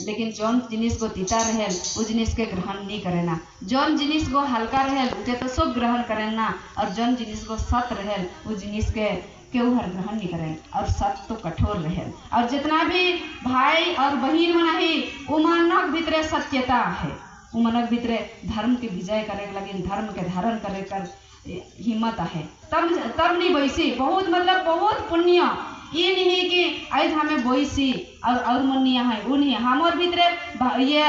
लेकिन जौन जिनिस को तीता रहेल वो जिनिस के ग्रहण नहीं करेना, जौन जिनिस को हल्का रहेल उसे तो सब ग्रहण करेना, और जौन जिनिस को सत रहेल वो जिनिस के केहू हर ग्रहण नहीं करें, और सत तो कठोर रहेल। और जितना भी भाई और बहन मन है वो मनक भीतरे सत्यता है, वो मनक भीतरे धर्म के विजय करे लगे, धर्म के धारण करे कर हिम्मत है, तब नहीं बैसी बहुत मतलब बहुत पुण्य। ये नहीं कि आज हमें बोईसी और मुनिया है वो नहीं, हमार भीतरे ये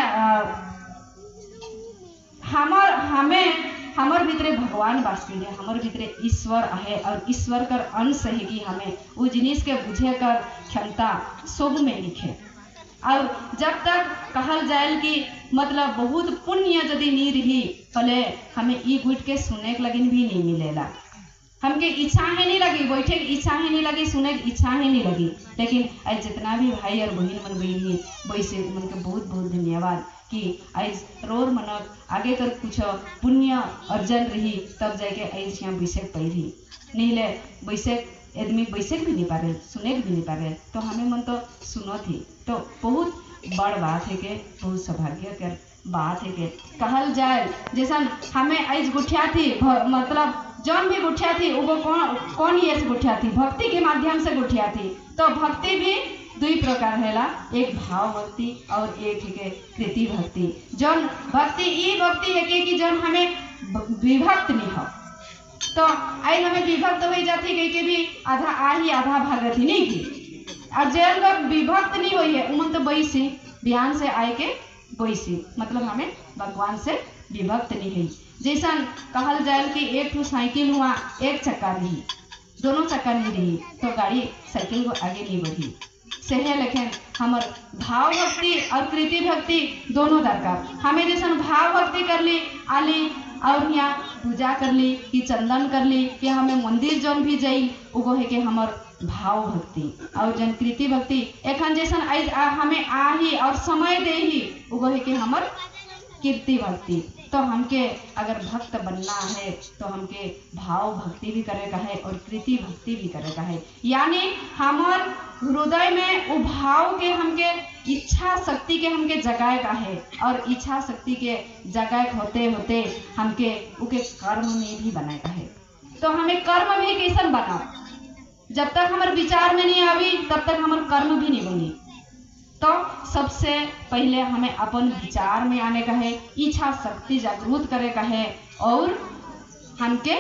हमार भीतरे भगवान वास करे, हमार भीतरे ईश्वर है, और ईश्वर कर अंश है कि हमें वो जिनिस के बुझे कर क्षमता सब में लिखे। और जब तक कहल जाए कि मतलब बहुत पुण्य यदि नहीं रही पहले हमें ई गुट के सुने के लगिन भी नहीं मिलेला, हमके इच्छा है नहीं लगी, बैठे की इच्छा है नहीं लगी, सुने की इच्छा है नहीं लगी। लेकिन आज जितना भी भाई और बहन मन बहनी वैसे उन के बहुत बहुत धन्यवाद कि आज रोर मनक आगे कर कुछ पुण्य अर्जन रही तब जाके आज यहाँ बैसक पाई रही, नहीं ले बैसक आदमी बैसक भी नहीं पारे, सुने भी नहीं पारे, तो हमें मन तो सुनो थी, तो बहुत बड़ बात है के बहुत सौभाग्य कर बात है के कहल जाए। जैसा हमें आज गुठिया थी मतलब जौन भी गुठिया थी वो कौन ये से गुठिया थी, भक्ति के माध्यम से गुठिया थी। तो भक्ति भी दुई प्रकार है, एक भाव भक्ति और एक है कृति भक्ति। जौन भक्ति ये भक्ति है कि जौन हमें विभक्त नहीं हो, तो आई हमें विभक्त हो जाती कहीं के भी आधा आही आधा भागत ही नहीं की, और जैन लोग विभक्त नहीं हुई है उमन तो बैसी बयान से आए के बैसी, मतलब हमें भगवान से विभक्त नहीं है। जैसा कहल जाए कि एक ठो साइकिल हुआ एक चक्का रही, दोनों चक्का नहीं रही तो गाड़ी साइकिल को आगे नहीं बढ़ी से है। लेकिन हमार भाव भक्ति और कृति भक्ति दोनों दरकार, हमें जैसा भाव भक्ति कर ली आली और यहाँ पूजा कर ली कि चंदन कर ली कि हमें मंदिर जौन भी जाई वो है कि हमार भाव भक्ति, और जन कृति भक्ति एखन जैसा हमें आही और समय दे ही वो है कि हमार कीर्ति भक्ति। तो हमके अगर भक्त बनना है तो हमके भाव भक्ति भी करे का है और कृति भक्ति भी करे का है, यानी हमार हृदय में वो भाव के हमके इच्छा शक्ति के हमके जगाए का है, और इच्छा शक्ति के जगाए होते होते हमके उके कर्म में भी बनाए का है। तो हमें कर्म भी कैसन बनाओ, जब तक हमारे विचार में नहीं आवी तब तक हमारे कर्म भी नहीं बनी। तो सबसे पहले हमें अपन विचार में आने का है, इच्छा शक्ति जागरूक करे का है, और हमके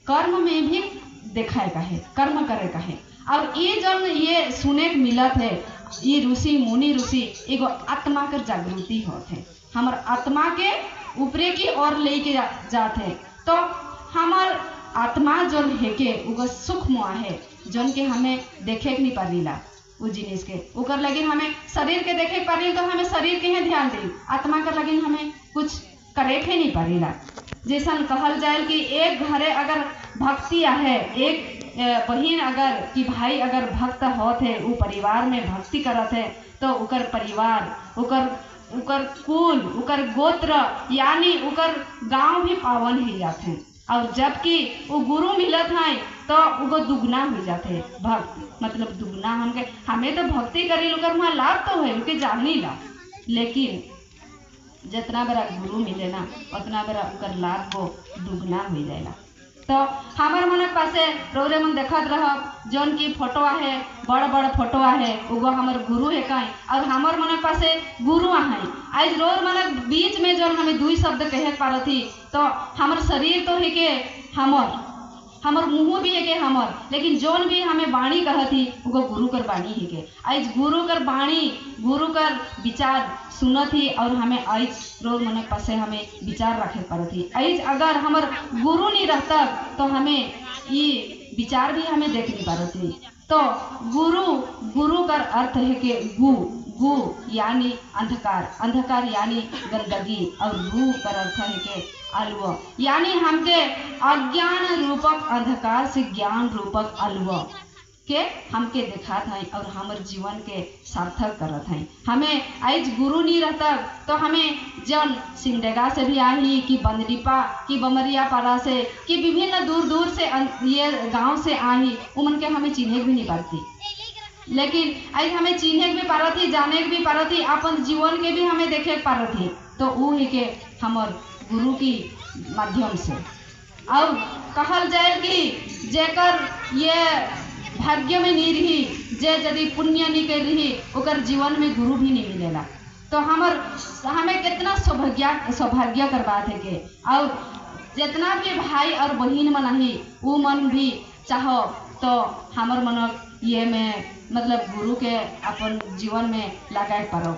कर्म में भी दिखाए का है, कर्म करे का है। और ये जब ये सुने के मिलत है ये ऋषि मुनि ऋषि एगो आत्मा कर जागृति होते हैं, हमार आत्मा के ऊपरे की ओर लेके जाते हैं। तो हमार आत्मा जो है के वो सूक्ष्म है, जौन के हमें देखे नहीं पारीला वो जिनिस के उकर लगे हमें शरीर के देखे पारी तो हमें शरीर के ही ध्यान दी, आत्मा कर लगे हमें कुछ करे के नहीं पारीला। जैसा कहल जाए कि एक घरे अगर भक्ति है, एक बहन अगर कि भाई अगर भक्त होते वो परिवार में भक्ति करत है तो उकर परिवार उकर कुल उकर गोत्र यानी उकर गांव भी पावन हो जाते हैं। और जबकि वो गुरु मिलत है तो वो दुगना हो जाते भक्त, मतलब दुगना हमें तो भक्ति करी लोग वहाँ लाभ तो है उनके जानी ला, लेकिन जितना बड़ा गुरु मिले ना उतना बड़ा उकर लाभ को दुगना हो जाएगा। तो हमारे मन पासे रोरे मन देखत रह जौन की फोटो है बड़ बड़ फोटो है वो हमार गुरु है कहीं, और हमार मन पासे गुरु है आज रोर मन बीच में जौन हमें दुई शब्द कहे पार थी। तो हमार शरीर तो है के हमार मुँह भी है के हमार, लेकिन जौन भी हमें वाणी कहती वो गुरु कर वाणी है के आज गुरु कर वाणी गुरु कर विचार सुनत ही, और हमें आज रोज मन पासे हमें विचार रखे पड़ती। आज अगर हमार गुरु नहीं रहता तो हमें ये विचार भी हमें देख नहीं पाती। तो गुरु का अर्थ है कि गु यानी अंधकार, अंधकार यानी गंदगी, और गु का अर्थ है कि अलव यानी हमके अज्ञान रूपक अंधकार से ज्ञान रूपक अलव के हमके दिखात हैं और हमारे जीवन के सार्थक करत हैं। हमें आज गुरु नहीं रहता तो हमें जन सिंडेगा से भी आई कि बंदरीपा कि बमरिया पारा से कि विभिन्न दूर दूर से ये गांव से आई उमन के हमें चिन्हे भी नहीं पाती। लेकिन आज हमें चिन्हे के भी पारा थी, जाने के भी पारा थी, अपन जीवन के भी हमें देखे के पारा थी। तो वो ही के हमर गुरु की माध्यम से और कहल जाए कि जेकर ये भाग्य में नहीं रही, जे यदि पुण्य नहीं कर रही, ओकर जीवन में गुरु भी नहीं मिलेला। तो हमें कितना सौभाग्य कर बात है के और जितना भी भाई और बहन मन ही वो मन भी चाहो तो हमर मन ये में मतलब गुरु के अपन जीवन में लगाए पारो।